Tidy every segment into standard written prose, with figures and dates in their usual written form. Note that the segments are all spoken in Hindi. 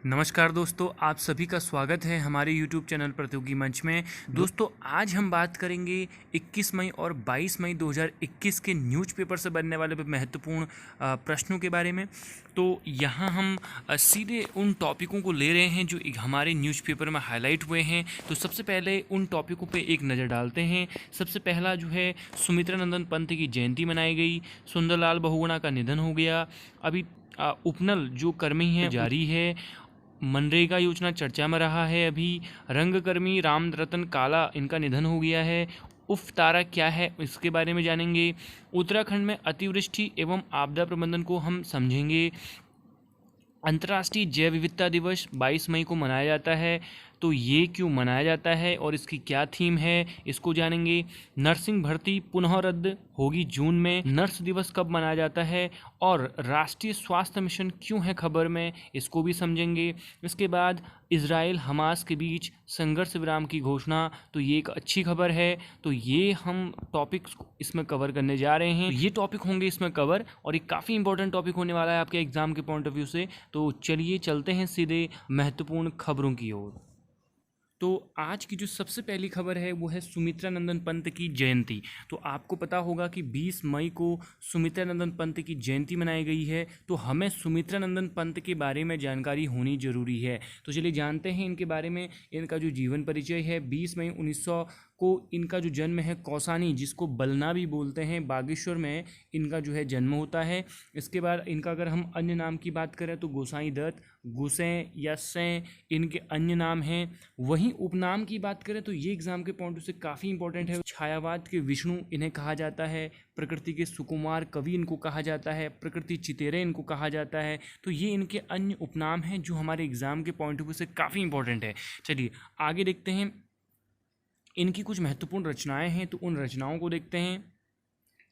नमस्कार दोस्तों, आप सभी का स्वागत है हमारे YouTube चैनल प्रतियोगी मंच में। दोस्तों, आज हम बात करेंगे 21 मई और 22 मई 2021 के न्यूज़पेपर से बनने वाले महत्वपूर्ण प्रश्नों के बारे में। तो यहाँ हम सीधे उन टॉपिकों को ले रहे हैं जो हमारे न्यूज़पेपर में हाईलाइट हुए हैं। तो सबसे पहले उन टॉपिकों पे एक नज़र डालते हैं। सबसे पहला जो है, सुमित्रा नंदन पंत की जयंती मनाई गई। सुंदरलाल बहुगुणा का निधन हो गया। अभी उपनल जो कर्मी है जारी है। मनरेगा योजना चर्चा में रहा है। अभी रंगकर्मी राम रतन काला, इनका निधन हो गया है। उफ तारा क्या है, इसके बारे में जानेंगे। उत्तराखंड में अतिवृष्टि एवं आपदा प्रबंधन को हम समझेंगे। अंतर्राष्ट्रीय जैव विविधता दिवस 22 मई को मनाया जाता है, तो ये क्यों मनाया जाता है और इसकी क्या थीम है, इसको जानेंगे। नर्सिंग भर्ती पुनः रद्द होगी जून में। नर्स दिवस कब मनाया जाता है और राष्ट्रीय स्वास्थ्य मिशन क्यों है खबर में, इसको भी समझेंगे। इसके बाद इजराइल हमास के बीच संघर्ष विराम की घोषणा, तो ये एक अच्छी खबर है। तो ये हम टॉपिक्स इसमें कवर करने जा रहे हैं। तो ये टॉपिक होंगे इसमें कवर, और ये काफ़ी इंपॉर्टेंट टॉपिक होने वाला है आपके एग्जाम के पॉइंट ऑफ व्यू से। तो चलिए चलते हैं सीधे महत्वपूर्ण खबरों की ओर। तो आज की जो सबसे पहली खबर है वो है सुमित्रा नंदन पंत की जयंती। तो आपको पता होगा कि 20 मई को सुमित्रा नंदन पंत की जयंती मनाई गई है। तो हमें सुमित्रा नंदन पंत के बारे में जानकारी होनी जरूरी है। तो चलिए जानते हैं इनके बारे में। इनका जो जीवन परिचय है, 20 मई 1900 को इनका जो जन्म है कौसानी, जिसको बलना भी बोलते हैं, बागेश्वर में इनका जो है जन्म होता है। इसके बाद इनका अगर हम अन्य नाम की बात करें तो गोसाई दत्त, गुसें या सें इनके अन्य नाम हैं। वहीं उपनाम की बात करें तो ये एग्जाम के पॉइंट से काफ़ी इंपॉर्टेंट है। छायावाद के विष्णु इन्हें कहा जाता है। प्रकृति के सुकुमार कवि इनको कहा जाता है। प्रकृति चितेरे इनको कहा जाता है। तो ये इनके अन्य उपनाम हैं जो हमारे एग्जाम के पॉइंट ऑफ व्यू से काफ़ी इंपॉर्टेंट है। चलिए आगे देखते हैं। इनकी कुछ महत्वपूर्ण रचनाएं हैं, तो उन रचनाओं को देखते हैं।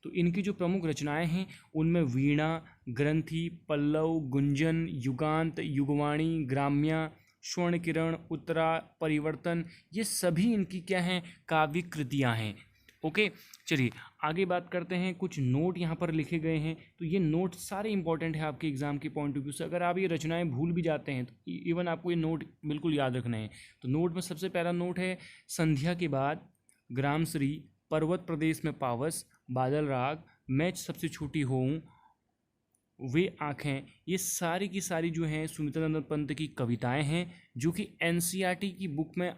तो इनकी जो प्रमुख रचनाएं हैं उनमें वीणा, ग्रंथि, पल्लव, गुंजन, युगांत, युगवाणी, ग्राम्या, स्वर्ण किरण, उत्तरा, परिवर्तन, ये सभी इनकी क्या हैं, काव्य कृतियाँ हैं। ओके, चलिए आगे बात करते हैं। कुछ नोट यहाँ पर लिखे गए हैं, तो ये नोट सारे इंपॉर्टेंट है आपके एग्जाम के पॉइंट ऑफ व्यू से। अगर आप ये रचनाएं भूल भी जाते हैं तो इवन आपको ये नोट बिल्कुल याद रखना है। तो नोट में सबसे पहला नोट है, संध्या के बाद, ग्रामश्री, पर्वत प्रदेश में पावस, बादल राग, मैं सबसे छोटी होऊं, वे आँखें, ये सारी की सारी जो हैं सुमित्रा नंदन पंत की कविताएं हैं, जो कि एनसीईआरटी की बुक में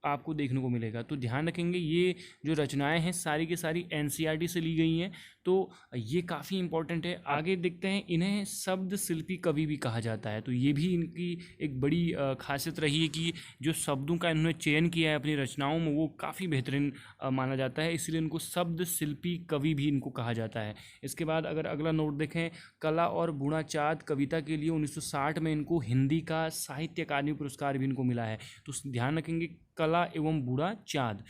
आपको देखने को मिलेगा। तो ध्यान रखेंगे, ये जो रचनाएं हैं सारी की सारी एनसीईआरटी से ली गई हैं। तो ये काफ़ी इंपॉर्टेंट है। आगे देखते हैं, इन्हें शब्द शिल्पी कवि भी कहा जाता है। तो ये भी इनकी एक बड़ी खासियत रही है कि जो शब्दों का इन्होंने चयन किया है अपनी रचनाओं में वो काफ़ी बेहतरीन माना जाता है, इसलिए इनको शब्द शिल्पी कवि भी इनको कहा जाता है। इसके बाद अगर अगला नोट देखें, कला और बूढ़ाचाँद कविता के लिए 1960 में इनको हिंदी का साहित्य अकादमी पुरस्कार भी इनको मिला है। तो ध्यान रखेंगे, कला एवं बूढ़ाचाँद।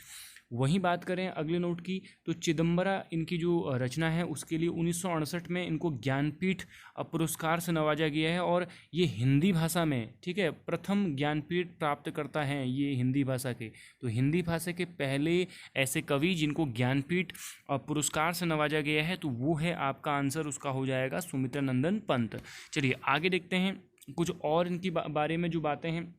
वहीं बात करें अगले नोट की, तो चिदम्बरा इनकी जो रचना है उसके लिए 1968 में इनको ज्ञानपीठ पुरस्कार से नवाजा गया है। और ये हिंदी भाषा में, ठीक है, प्रथम ज्ञानपीठ प्राप्त करता है ये हिंदी भाषा के। तो हिंदी भाषा के पहले ऐसे कवि जिनको ज्ञानपीठ पुरस्कार से नवाजा गया है, तो वो है आपका आंसर, उसका हो जाएगा सुमित्रा नंदन पंत। चलिए आगे देखते हैं, कुछ और इनकी बारे में जो बातें हैं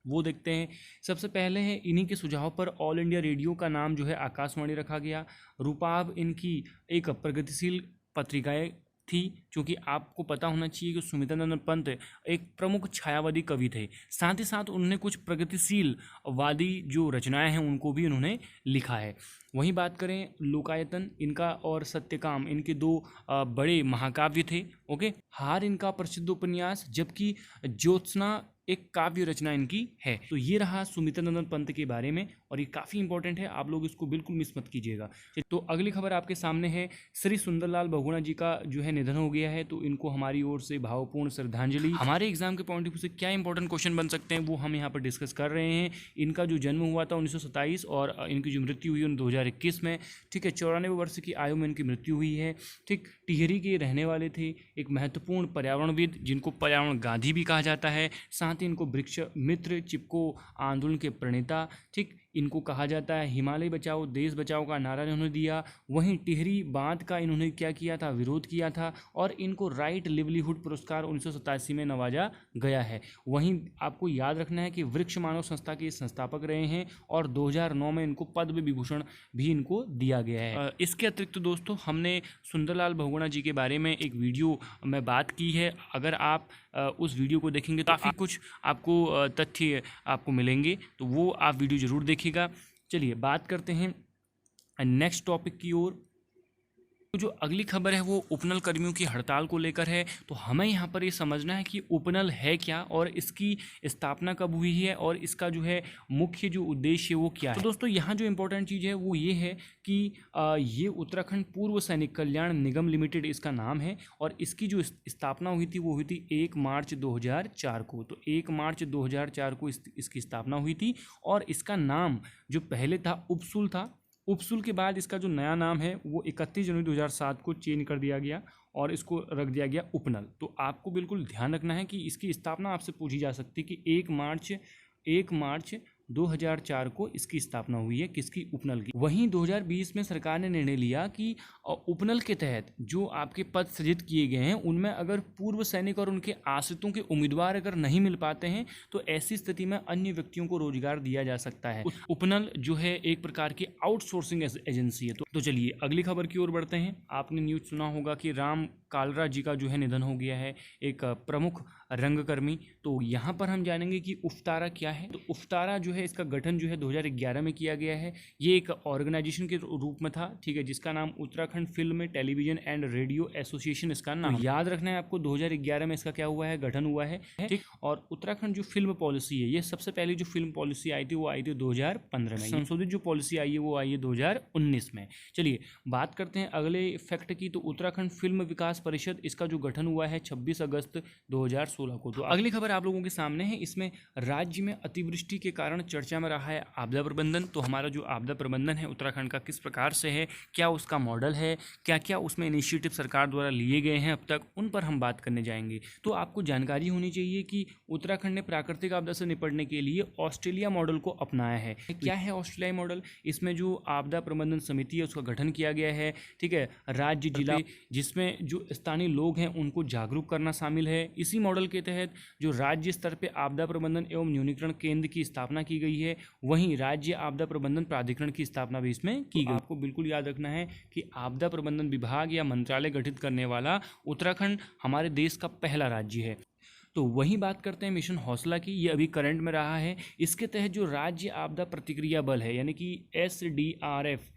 वो देखते हैं। सबसे पहले है, इन्हीं के सुझाव पर ऑल इंडिया रेडियो का नाम जो है आकाशवाणी रखा गया। रूपाब इनकी एक प्रगतिशील पत्रिकाएं थी, क्योंकि आपको पता होना चाहिए कि सुमित्रा नंदन पंत एक प्रमुख छायावादी कवि थे। साथ ही साथ उन्होंने कुछ प्रगतिशील वादी जो रचनाएं हैं उनको भी उन्होंने लिखा है। वहीं बात करें, लोकायतन इनका और सत्यकाम इनके दो बड़े महाकाव्य थे। ओके, हार इनका प्रसिद्ध उपन्यास, जबकि ज्योत्सना एक काव्य रचना इनकी है। तो ये रहा सुमित्रा नंदन पंत के बारे में, और ये काफ़ी इंपॉर्टेंट है, आप लोग इसको बिल्कुल मिस मत कीजिएगा। तो अगली खबर आपके सामने है, श्री सुंदरलाल बहुगुणा जी का जो है निधन हो गया है। तो इनको हमारी ओर से भावपूर्ण श्रद्धांजलि। हमारे एग्जाम के पॉइंट ऑफ व्यू से क्या इंपॉर्टेंट क्वेश्चन बन सकते हैं वो हम यहाँ पर डिस्कस कर रहे हैं। इनका जो जन्म हुआ था 1927 और इनकी जो मृत्यु हुई 2021 में, ठीक है, 94 वर्ष की आयु में इनकी मृत्यु हुई है। ठीक, टिहरी के रहने वाले थे, एक महत्वपूर्ण पर्यावरणविद जिनको पर्यावरण गांधी भी कहा जाता है। साथ ही इनको वृक्ष मित्र चिपको आंदोलन के प्रणेता, ठीक, इनको कहा जाता है। हिमालय बचाओ देश बचाओ का नारा इन्होंने दिया। वहीं टिहरी बांध का इन्होंने क्या किया था, विरोध किया था। और इनको राइट लिवलीहुड पुरस्कार 1987 में नवाजा गया है। वहीं आपको याद रखना है कि वृक्ष मानव संस्था के संस्थापक रहे हैं और 2009 में इनको पद्म विभूषण भी इनको दिया गया है। इसके अतिरिक्त दोस्तों हमने सुंदरलाल बहुगुणा जी के बारे में एक वीडियो में बात की है। अगर आप उस वीडियो को देखेंगे तो काफ़ी कुछ आपको तथ्य आपको मिलेंगे, तो वो आप वीडियो ज़रूर देखिएगा। चलिए बात करते हैं नेक्स्ट टॉपिक की ओर। तो जो अगली खबर है वो उपनल कर्मियों की हड़ताल को लेकर है। तो हमें यहाँ पर ये समझना है कि उपनल है क्या और इसकी स्थापना कब हुई है और इसका जो है मुख्य जो उद्देश्य है वो क्या है। तो दोस्तों यहाँ जो इम्पोर्टेंट चीज़ है वो ये है कि ये उत्तराखंड पूर्व सैनिक कल्याण निगम लिमिटेड इसका नाम है और इसकी जो स्थापना हुई थी वो हुई थी 1 मार्च 2004 को। तो 1 मार्च 2004 को इसकी स्थापना हुई थी और इसका नाम जो पहले था उपसुल था। उपसुल के बाद इसका जो नया नाम है वो 31 जनवरी 2007 को चेंज कर दिया गया और इसको रख दिया गया उपनल। तो आपको बिल्कुल ध्यान रखना है कि इसकी स्थापना आपसे पूछी जा सकती है कि 1 मार्च 2004 को इसकी स्थापना हुई है, किसकी, उपनल की। वहीं 2020 में सरकार ने निर्णय लिया कि उपनल के तहत जो आपके पद सृजित किए गए हैं उनमें अगर पूर्व सैनिक और उनके आश्रितों के उम्मीदवार अगर नहीं मिल पाते हैं तो ऐसी स्थिति में अन्य व्यक्तियों को रोजगार दिया जा सकता है। उपनल जो है एक प्रकार की आउटसोर्सिंग एजेंसी है। तो चलिए अगली खबर की ओर बढ़ते हैं। आपने न्यूज सुना होगा कि राम कालरा जी का जो है निधन हो गया है, एक प्रमुख रंगकर्मी। तो यहाँ पर हम जानेंगे कि उफ्तारा क्या है। तो उफ्तारा जो है इसका गठन जो है 2011 में किया गया है। ये एक ऑर्गेनाइजेशन के रूप में था, ठीक है, जिसका नाम Uttarakhand film television and radio association इसका नाम। तो याद रखना है आपको 2011 में इसका क्या हुआ है, गठन हुआ है, ठीक। और उत्तराखंड जो फिल्म पॉलिसी है, ये सबसे पहले जो फिल्म पॉलिसी आई थी वो आई थी 2015 में। संशोधित जो पॉलिसी आई है वो आई है 2019 में। चलिए बात करते हैं अगले फैक्ट की। तो उत्तराखंड फिल्म विकास परिषद, इसका जो गठन हुआ है 26 अगस्त 2016 को। तो अगली खबर आप लोगों के सामने है। इसमें राज्य में अतिवृष्टि के कारण चर्चा में रहा है आपदा प्रबंधन। तो हमारा जो आपदा प्रबंधन है उत्तराखंड का किस प्रकार से है, क्या उसका मॉडल है, क्या क्या उसमें इनिशिएटिव सरकार द्वारा लिए गए हैं अब तक, उन पर हम बात करने जाएंगे। तो आपको जानकारी होनी चाहिए कि उत्तराखंड ने प्राकृतिक आपदा से निपटने के लिए ऑस्ट्रेलिया मॉडल को अपनाया है। क्या है ऑस्ट्रेलिया मॉडल? इसमें जो आपदा प्रबंधन समिति है उसका गठन किया गया है, ठीक है, राज्य जिला, जिसमें जो स्थानीय लोग हैं उनको जागरूक करना शामिल है। इसी मॉडल के तहत जो राज्य स्तर पे आपदा प्रबंधन एवं न्यूनीकरण केंद्र की स्थापना की गई है, वहीं राज्य आपदा प्रबंधन प्राधिकरण की स्थापना भी इसमें की गई। आपको बिल्कुल याद रखना है कि आपदा प्रबंधन विभाग या मंत्रालय गठित करने वाला उत्तराखंड हमारे देश का पहला राज्य है। तो वही बात करते हैं मिशन हौसला की। ये अभी करंट में रहा है। इसके तहत जो राज्य आपदा प्रतिक्रिया बल है, यानी कि एसडीआरएफ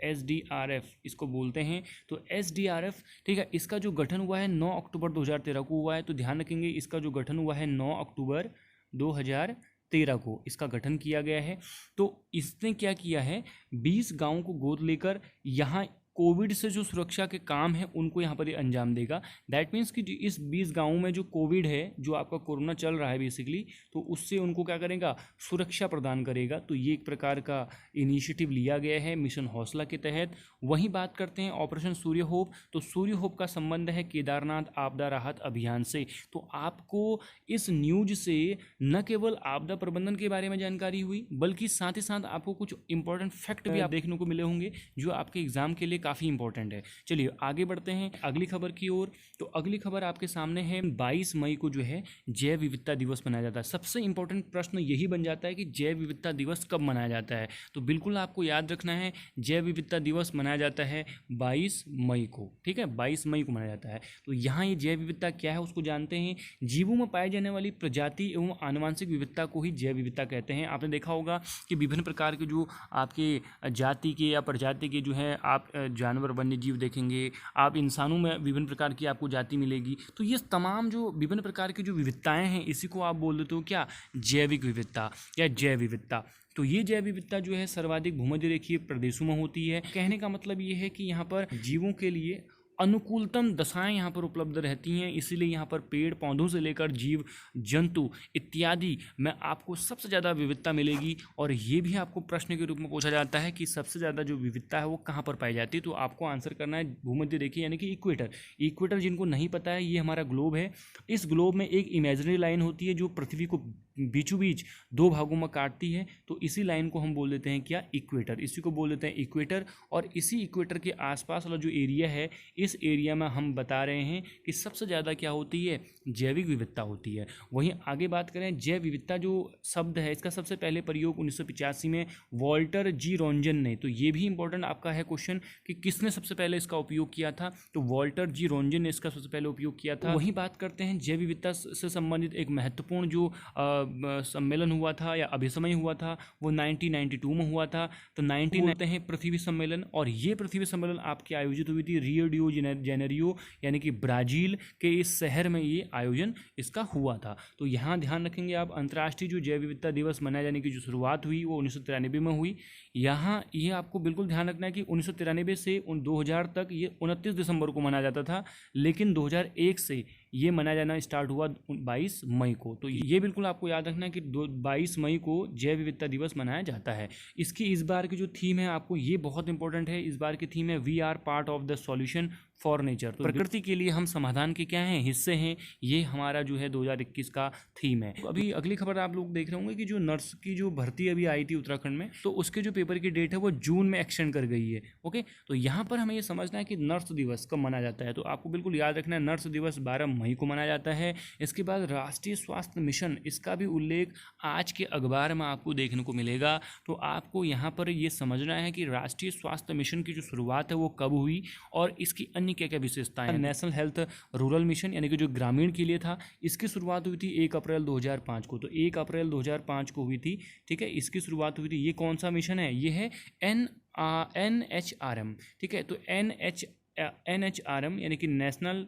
इसको बोलते हैं। तो एसडीआरएफ, ठीक है, इसका जो गठन हुआ है 9 अक्टूबर 2013 को हुआ है। तो ध्यान रखेंगे इसका जो गठन हुआ है 9 अक्टूबर 2013 को इसका गठन किया गया है। तो इसने क्या किया है, 20 गाँवों को गोद लेकर यहाँ कोविड से जो सुरक्षा के काम है उनको यहाँ पर ये अंजाम देगा। दैट मीन्स कि इस 20 गाँवों में जो कोविड है, जो आपका कोरोना चल रहा है बेसिकली, तो उससे उनको क्या करेगा, सुरक्षा प्रदान करेगा। तो ये एक प्रकार का इनिशिएटिव लिया गया है मिशन हौसला के तहत। वहीं बात करते हैं ऑपरेशन सूर्य होप। तो सूर्य होप का संबंध है केदारनाथ आपदा राहत अभियान से। तो आपको इस न्यूज से न केवल आपदा प्रबंधन के बारे में जानकारी हुई, बल्कि साथ ही साथ आपको कुछ इंपॉर्टेंट फैक्ट भी आप देखने को मिले होंगे जो आपके एग्जाम के लिए काफ़ी इंपॉर्टेंट है। चलिए आगे बढ़ते हैं अगली खबर की ओर। तो अगली खबर आपके सामने है, 22 मई को जो है जैव विविधता दिवस मनाया जाता है। सबसे इंपॉर्टेंट प्रश्न यही बन जाता है कि जैव विविधता दिवस कब मनाया जाता है। तो बिल्कुल आपको याद रखना है, जैव विविधता दिवस मनाया जाता है 22 मई को, ठीक है, 22 मई को मनाया जाता है। तो यहाँ ये जैव विविधता क्या है उसको जानते हैं। जीवों में पाई जाने वाली प्रजाति एवं आनुवंशिक विविधता को ही जैव विविधता कहते हैं। आपने देखा होगा कि विभिन्न प्रकार के जो आपके जाति के या प्रजाति के जो है आप जानवर वन्य जीव देखेंगे, आप इंसानों में विभिन्न प्रकार की आपको जाति मिलेगी। तो ये तमाम जो विभिन्न प्रकार की जो विविधताएं हैं, इसी को आप बोल देते हो क्या, जैविक विविधता या जैव विविधता। तो ये जैव विविधता जो है सर्वाधिक भूमध्य रेखीय प्रदेशों में होती है। कहने का मतलब ये है कि यहाँ पर जीवों के लिए अनुकूलतम दशाएं यहाँ पर उपलब्ध रहती हैं। इसीलिए यहाँ पर पेड़ पौधों से लेकर जीव जंतु इत्यादि में आपको सबसे ज़्यादा विविधता मिलेगी। और ये भी आपको प्रश्न के रूप में पूछा जाता है कि सबसे ज़्यादा जो विविधता है वो कहाँ पर पाई जाती है। तो आपको आंसर करना है भूमध्य रेखीय यानी कि इक्वेटर। इक्वेटर जिनको नहीं पता है, ये हमारा ग्लोब है। इस ग्लोब में एक इमेजिनरी लाइन होती है जो पृथ्वी को बीचों बीच दो भागों में काटती है, तो इसी लाइन को हम बोल देते हैं क्या, इक्वेटर। इसी को बोल देते हैं इक्वेटर। और इसी इक्वेटर के आसपास वाला जो एरिया है, इस एरिया में हम बता रहे हैं कि सबसे ज़्यादा क्या होती है, जैविक विविधता होती है। वहीं आगे बात करें, जैव विविधता जो शब्द है, इसका सबसे पहले प्रयोग 1985 में वॉल्टर जी रोंजन ने, तो ये भी इंपॉर्टेंट आपका है क्वेश्चन कि किसने सबसे पहले इसका उपयोग किया था, तो वॉल्टर जी रोंजन ने इसका सबसे पहले उपयोग किया था। वहीं बात करते हैं जैव विविधता से संबंधित एक महत्वपूर्ण जो सम्मेलन हुआ था या अभिसमय हुआ था, वो 1992 में हुआ था। तो 19 हैं पृथ्वी सम्मेलन, और ये पृथ्वी सम्मेलन आपकी आयोजित हुई थी रियो डी जेनेरियो यानी कि ब्राजील के इस शहर में ये आयोजन इसका हुआ था। तो यहाँ ध्यान रखेंगे आप, अंतर्राष्ट्रीय जो जैव विविधता दिवस मनाए जाने की जो शुरुआत हुई वो 1993 में हुई। यहाँ ये आपको बिल्कुल ध्यान रखना है कि 1993 से 2000 तक ये 29 दिसंबर को मनाया जाता था, लेकिन 2001 से ये मनाया जाना स्टार्ट हुआ 22 मई को। तो ये बिल्कुल आपको याद रखना है कि 22 मई को जैव विविधता दिवस मनाया जाता है। इसकी इस बार की जो थीम है, आपको ये बहुत इंपॉर्टेंट है, इस बार की थीम है we are part of the solution for nature. तो प्रकृति के लिए हम समाधान के क्या हैं, हिस्से हैं, ये हमारा जो है 2021 का थीम है। तो अभी अगली खबर आप लोग देख रहे होंगे कि जो नर्स की जो भर्ती अभी आई थी उत्तराखंड में, तो उसके जो पेपर की डेट है वो जून में एक्सटेंड कर गई है। ओके, तो यहाँ पर हमें ये समझना है कि नर्स दिवस कब मनाया जाता है। तो आपको बिल्कुल याद रखना है, नर्स दिवस 12 मई को मनाया जाता है। इसके बाद राष्ट्रीय स्वास्थ्य मिशन, इसका भी उल्लेख आज के अखबार में आपको देखने को मिलेगा। तो आपको यहाँ पर ये समझना है कि राष्ट्रीय स्वास्थ्य मिशन की जो शुरुआत है वो कब हुई और इसकी अन्य क्या क्या विशेषताएं हैं। नेशनल हेल्थ रूरल मिशन यानी कि जो ग्रामीण के लिए था, इसकी शुरुआत हुई थी 1 अप्रैल 2005 को। तो 1 अप्रैल 2005 को हुई थी, ठीक है, इसकी शुरुआत हुई थी। ये कौन सा मिशन है, ये है NHRM, ठीक है। तो NHRM यानी कि नेशनल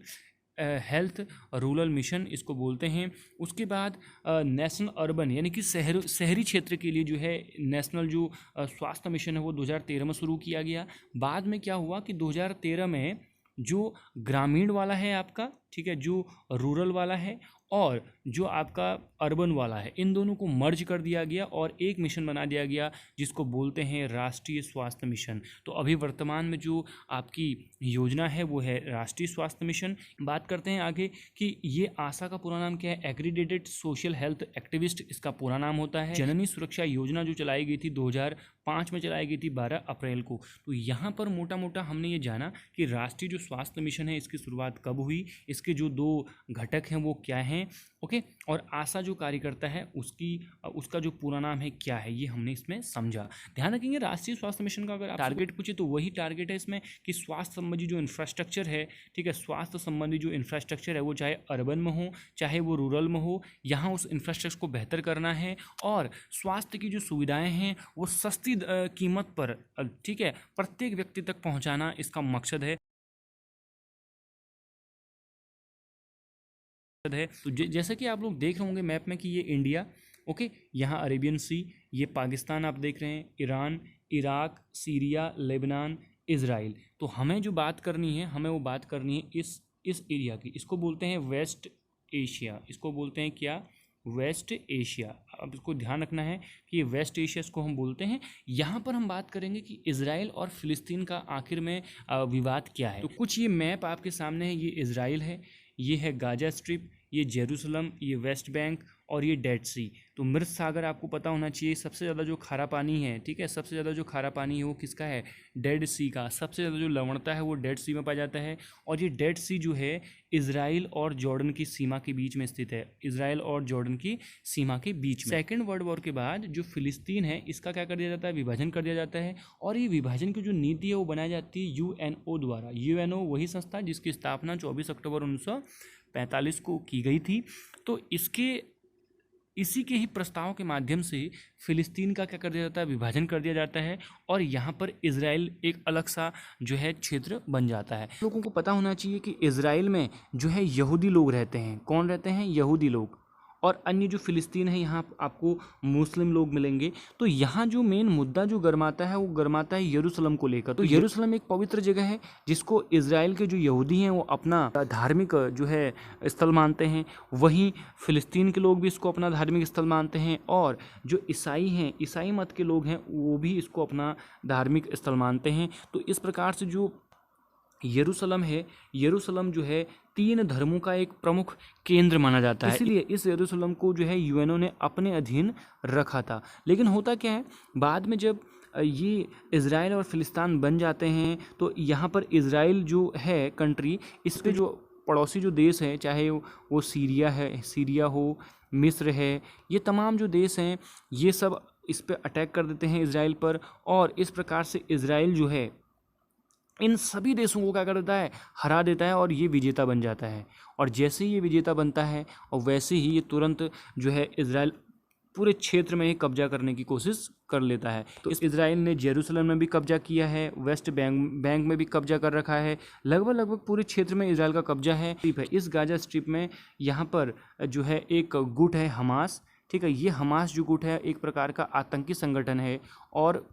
हेल्थ रूरल मिशन इसको बोलते हैं। उसके बाद नेशनल अर्बन यानी कि शहरी क्षेत्र के लिए जो है नेशनल जो स्वास्थ्य मिशन है वो 2013 में शुरू किया गया। बाद में क्या हुआ कि 2013 में जो ग्रामीण वाला है आपका, ठीक है, जो रूरल वाला है और जो आपका अर्बन वाला है, इन दोनों को मर्ज कर दिया गया और एक मिशन बना दिया गया जिसको बोलते हैं राष्ट्रीय स्वास्थ्य मिशन। तो अभी वर्तमान में जो आपकी योजना है वो है राष्ट्रीय स्वास्थ्य मिशन। बात करते हैं आगे कि ये आशा का पूरा नाम क्या है, एग्रीडेटेड सोशल हेल्थ एक्टिविस्ट इसका पूरा नाम होता है। जननी सुरक्षा योजना जो चलाई गई थी 2005 में चलाई गई थी 12 अप्रैल को। तो यहाँ पर मोटा मोटा हमने ये जाना कि राष्ट्रीय जो स्वास्थ्य मिशन है इसकी शुरुआत कब हुई, इसके जो 2 घटक हैं वो क्या हैं, ओके, और आशा जो कार्यकर्ता है उसका जो पूरा नाम है क्या है, ये हमने इसमें समझा। ध्यान रखेंगे राष्ट्रीय स्वास्थ्य मिशन का अगर आप टारगेट पूछे तो वही टारगेट है इसमें कि स्वास्थ्य संबंधी जो इंफ्रास्ट्रक्चर है, ठीक है, स्वास्थ्य संबंधी जो इंफ्रास्ट्रक्चर है वो चाहे अर्बन में हो चाहे वो रूरल में हो, यहाँ उस इंफ्रास्ट्रक्चर को बेहतर करना है और स्वास्थ्य की जो सुविधाएं हैं वो सस्ती कीमत पर, ठीक है, प्रत्येक व्यक्ति तक पहुँचाना इसका मकसद है। तो जैसे कि आप लोग देख रहे होंगे मैप में कि ये इंडिया, ओके, यहाँ अरेबियन सी, ये पाकिस्तान आप देख रहे हैं, Iran, Iraq, Syria, Lebanon, Israel. तो हमें जो बात करनी है, हमें वो बात करनी है इस एरिया की। इसको बोलते हैं वेस्ट एशिया। इसको बोलते हैं क्या, वेस्ट एशिया। अब इसको ध्यान रखना है कि ये वेस्ट एशिया इसको हम बोलते हैं। यहाँ पर हम बात करेंगे कि इजराइल और फिलिस्तीन का आखिर में विवाद क्या है। तो कुछ ये मैप आपके सामने है, ये इजराइल है, ये है गाजा स्ट्रिप, ये जेरूसलम, ये वेस्ट बैंक और ये डेड सी। तो मृत सागर आपको पता होना चाहिए, सबसे ज़्यादा जो खारा पानी है, ठीक है, सबसे ज़्यादा जो खारा पानी है वो किसका है, डेड सी का। सबसे ज़्यादा जो लवणता है वो डेड सी में पाया जाता है और ये डेड सी जो है इजराइल और जॉर्डन की सीमा के बीच में स्थित है, इजराइल और जॉर्डन की सीमा के बीच में। सेकेंड वर्ल्ड वॉर के बाद जो फिलिस्तीन है इसका क्या कर दिया जाता है, विभाजन कर दिया जाता है और ये विभाजन की जो नीति है वो बनाई जाती है UNO द्वारा। UNO वही संस्था जिसकी स्थापना 24 अक्टूबर 1945 को की गई थी। तो इसी के ही प्रस्ताव के माध्यम से फिलिस्तीन का क्या कर दिया जाता है, विभाजन कर दिया जाता है और यहाँ पर इजराइल एक अलग सा जो है क्षेत्र बन जाता है। लोगों को पता होना चाहिए कि इजराइल में जो है यहूदी लोग रहते हैं। कौन रहते हैं, यहूदी लोग। और अन्य जो फिलिस्तीन है यहाँ आपको मुस्लिम लोग मिलेंगे। तो यहाँ जो मेन मुद्दा जो गरमाता है वो गरमाता है यरूशलेम को लेकर। तो यरूशलेम एक पवित्र जगह है जिसको इजराइल के जो यहूदी हैं वो अपना धार्मिक जो है स्थल मानते हैं, वहीं फिलिस्तीन के लोग भी इसको अपना धार्मिक स्थल मानते हैं और जो ईसाई हैं, ईसाई मत के लोग हैं वो भी इसको अपना धार्मिक स्थल मानते हैं। तो इस प्रकार से जो यरूशलेम है, यरूशलेम जो है 3 धर्मों का एक प्रमुख केंद्र माना जाता है, इसलिए इस यरूशलेम को जो है यूएनओ ने अपने अधीन रखा था। लेकिन होता क्या है, बाद में जब ये इज़राइल और फिलिस्तीन बन जाते हैं तो यहाँ पर इज़राइल जो है कंट्री, इस पे जो पड़ोसी जो देश हैं, चाहे वो सीरिया हो, मिस्र है, ये तमाम जो देश हैं ये सब इस पे अटैक कर देते हैं इज़राइल पर। और इस प्रकार से इज़राइल जो है इन सभी देशों को क्या कर देता है, हरा देता है और ये विजेता बन जाता है। और जैसे ही ये विजेता बनता है और वैसे ही ये तुरंत जो है इज़राइल पूरे क्षेत्र में ही कब्जा करने की कोशिश कर लेता है। तो इस इज़राइल ने जेरूसलम में भी कब्जा किया है, वेस्ट बैंक में भी कब्जा कर रखा है, लगभग पूरे क्षेत्र में इज़राइल का कब्जा है। इस गाजा स्ट्रिप में यहाँ पर जो है एक गुट है हमास, ठीक है। ये हमास जो गुट है एक प्रकार का आतंकी संगठन है और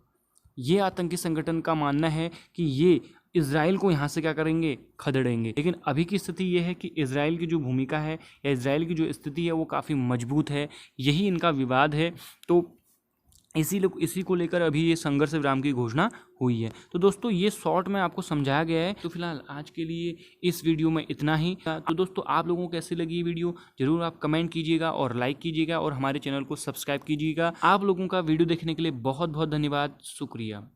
ये आतंकी संगठन का मानना है कि ये इज़राइल को यहाँ से क्या करेंगे, खदेड़ेंगे। लेकिन अभी की स्थिति ये है कि इज़राइल की जो भूमिका है या इज़राइल की जो स्थिति है वो काफ़ी मजबूत है, यही इनका विवाद है। तो इसी को लेकर अभी ये संघर्ष विराम की घोषणा हुई है। तो दोस्तों ये शॉर्ट में आपको समझाया गया है। तो फिलहाल आज के लिए इस वीडियो में इतना ही। तो दोस्तों आप लोगों को कैसी लगी ये वीडियो जरूर आप कमेंट कीजिएगा और लाइक कीजिएगा और हमारे चैनल को सब्सक्राइब कीजिएगा। आप लोगों का वीडियो देखने के लिए बहुत बहुत धन्यवाद, शुक्रिया।